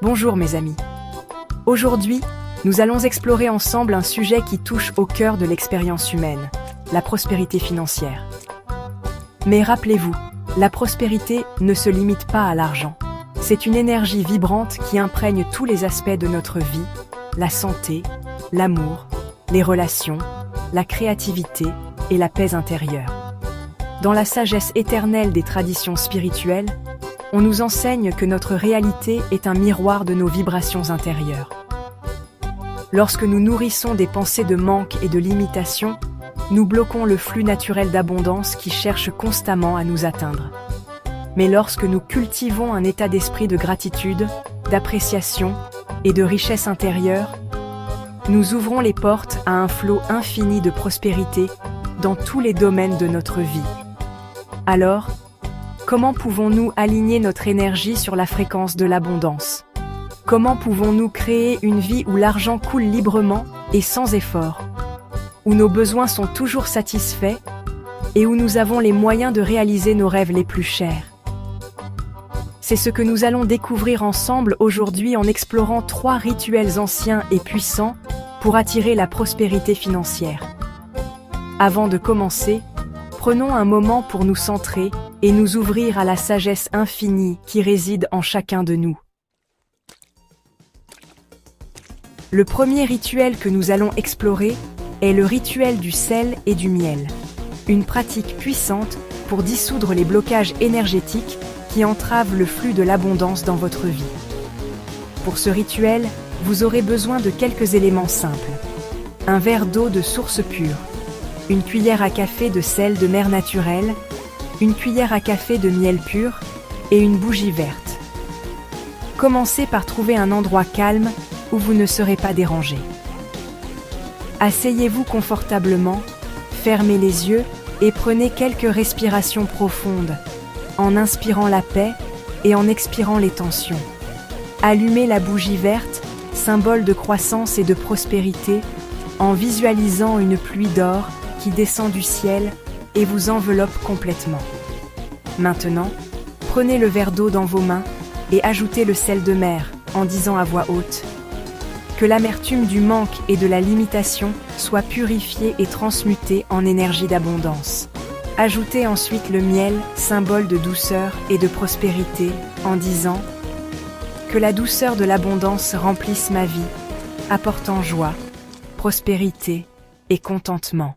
Bonjour mes amis. Aujourd'hui, nous allons explorer ensemble un sujet qui touche au cœur de l'expérience humaine, la prospérité financière. Mais rappelez-vous, la prospérité ne se limite pas à l'argent. C'est une énergie vibrante qui imprègne tous les aspects de notre vie, la santé, l'amour, les relations, la créativité et la paix intérieure. Dans la sagesse éternelle des traditions spirituelles, on nous enseigne que notre réalité est un miroir de nos vibrations intérieures. Lorsque nous nourrissons des pensées de manque et de limitation, nous bloquons le flux naturel d'abondance qui cherche constamment à nous atteindre. Mais lorsque nous cultivons un état d'esprit de gratitude, d'appréciation et de richesse intérieure, nous ouvrons les portes à un flot infini de prospérité dans tous les domaines de notre vie. Alors, comment pouvons-nous aligner notre énergie sur la fréquence de l'abondance? Comment pouvons-nous créer une vie où l'argent coule librement et sans effort, où nos besoins sont toujours satisfaits et où nous avons les moyens de réaliser nos rêves les plus chers? C'est ce que nous allons découvrir ensemble aujourd'hui en explorant 3 rituels anciens et puissants pour attirer la prospérité financière. Avant de commencer, prenons un moment pour nous centrer et nous ouvrir à la sagesse infinie qui réside en chacun de nous. Le premier rituel que nous allons explorer est le rituel du sel et du miel, une pratique puissante pour dissoudre les blocages énergétiques qui entravent le flux de l'abondance dans votre vie. Pour ce rituel, vous aurez besoin de quelques éléments simples. Un verre d'eau de source pure, une cuillère à café de sel de mer naturelle, une cuillère à café de miel pur et une bougie verte. Commencez par trouver un endroit calme où vous ne serez pas dérangé. Asseyez-vous confortablement, fermez les yeux et prenez quelques respirations profondes, en inspirant la paix et en expirant les tensions. Allumez la bougie verte, symbole de croissance et de prospérité, en visualisant une pluie d'or qui descend du ciel et vous enveloppe complètement. Maintenant, prenez le verre d'eau dans vos mains et ajoutez le sel de mer en disant à voix haute que l'amertume du manque et de la limitation soit purifiée et transmutée en énergie d'abondance. Ajoutez ensuite le miel, symbole de douceur et de prospérité, en disant que la douceur de l'abondance remplisse ma vie, apportant joie, prospérité et contentement.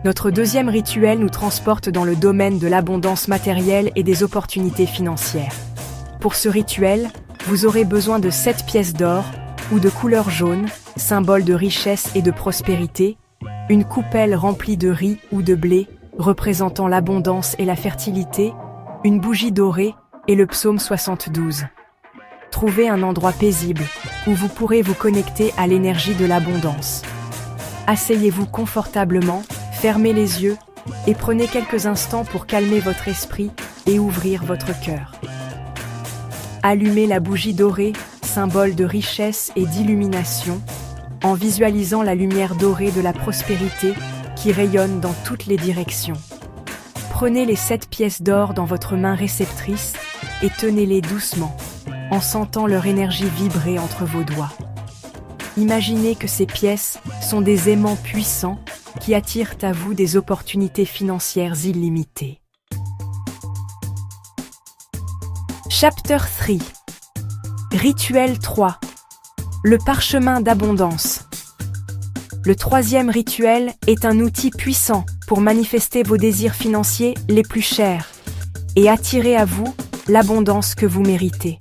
Notre deuxième rituel nous transporte dans le domaine de l'abondance matérielle et des opportunités financières. Pour ce rituel, vous aurez besoin de 7 pièces d'or ou de couleur jaune, symbole de richesse et de prospérité, une coupelle remplie de riz ou de blé, représentant l'abondance et la fertilité, une bougie dorée et le psaume 72. Trouvez un endroit paisible où vous pourrez vous connecter à l'énergie de l'abondance. Asseyez-vous confortablement, fermez les yeux et prenez quelques instants pour calmer votre esprit et ouvrir votre cœur. Allumez la bougie dorée, symbole de richesse et d'illumination, en visualisant la lumière dorée de la prospérité qui rayonne dans toutes les directions. Prenez les 7 pièces d'or dans votre main réceptrice et tenez-les doucement, en sentant leur énergie vibrer entre vos doigts. Imaginez que ces pièces sont des aimants puissants qui attirent à vous des opportunités financières illimitées. Chapter 3. Rituel 3. Le parchemin d'abondance. Le troisième rituel est un outil puissant pour manifester vos désirs financiers les plus chers et attirer à vous l'abondance que vous méritez.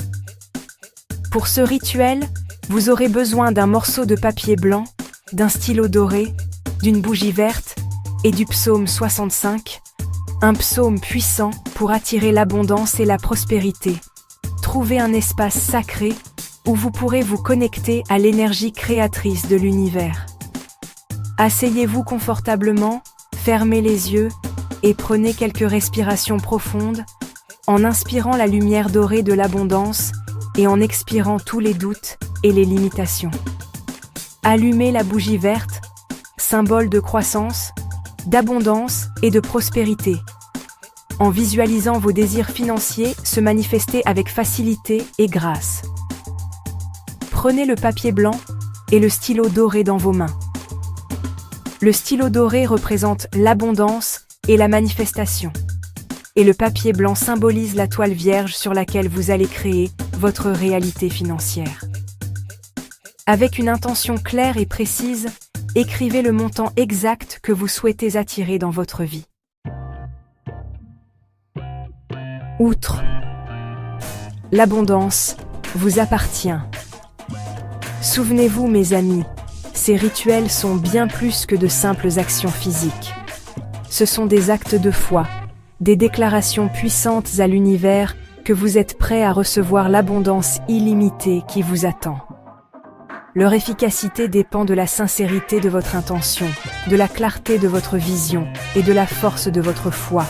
Pour ce rituel, vous aurez besoin d'un morceau de papier blanc, d'un stylo doré, d'une bougie verte et du psaume 65, un psaume puissant pour attirer l'abondance et la prospérité. Trouvez un espace sacré où vous pourrez vous connecter à l'énergie créatrice de l'univers. Asseyez-vous confortablement, fermez les yeux et prenez quelques respirations profondes en inspirant la lumière dorée de l'abondance et en expirant tous les doutes et les limitations. Allumez la bougie verte, symbole de croissance, d'abondance et de prospérité. En visualisant vos désirs financiers se manifester avec facilité et grâce. Prenez le papier blanc et le stylo doré dans vos mains. Le stylo doré représente l'abondance et la manifestation. Et le papier blanc symbolise la toile vierge sur laquelle vous allez créer votre réalité financière. Avec une intention claire et précise, écrivez le montant exact que vous souhaitez attirer dans votre vie. Outre, l'abondance vous appartient. Souvenez-vous, mes amis, ces rituels sont bien plus que de simples actions physiques. Ce sont des actes de foi, des déclarations puissantes à l'univers que vous êtes prêts à recevoir l'abondance illimitée qui vous attend. Leur efficacité dépend de la sincérité de votre intention, de la clarté de votre vision et de la force de votre foi.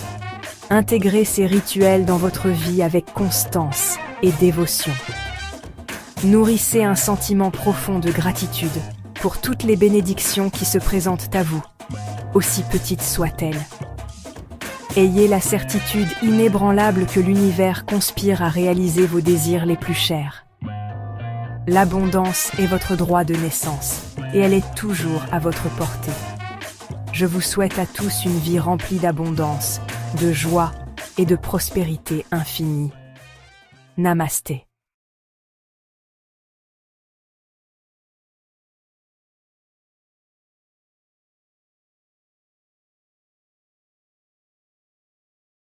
Intégrez ces rituels dans votre vie avec constance et dévotion. Nourrissez un sentiment profond de gratitude pour toutes les bénédictions qui se présentent à vous, aussi petites soient-elles. Ayez la certitude inébranlable que l'univers conspire à réaliser vos désirs les plus chers. L'abondance est votre droit de naissance et elle est toujours à votre portée. Je vous souhaite à tous une vie remplie d'abondance, de joie et de prospérité infinie. Namasté.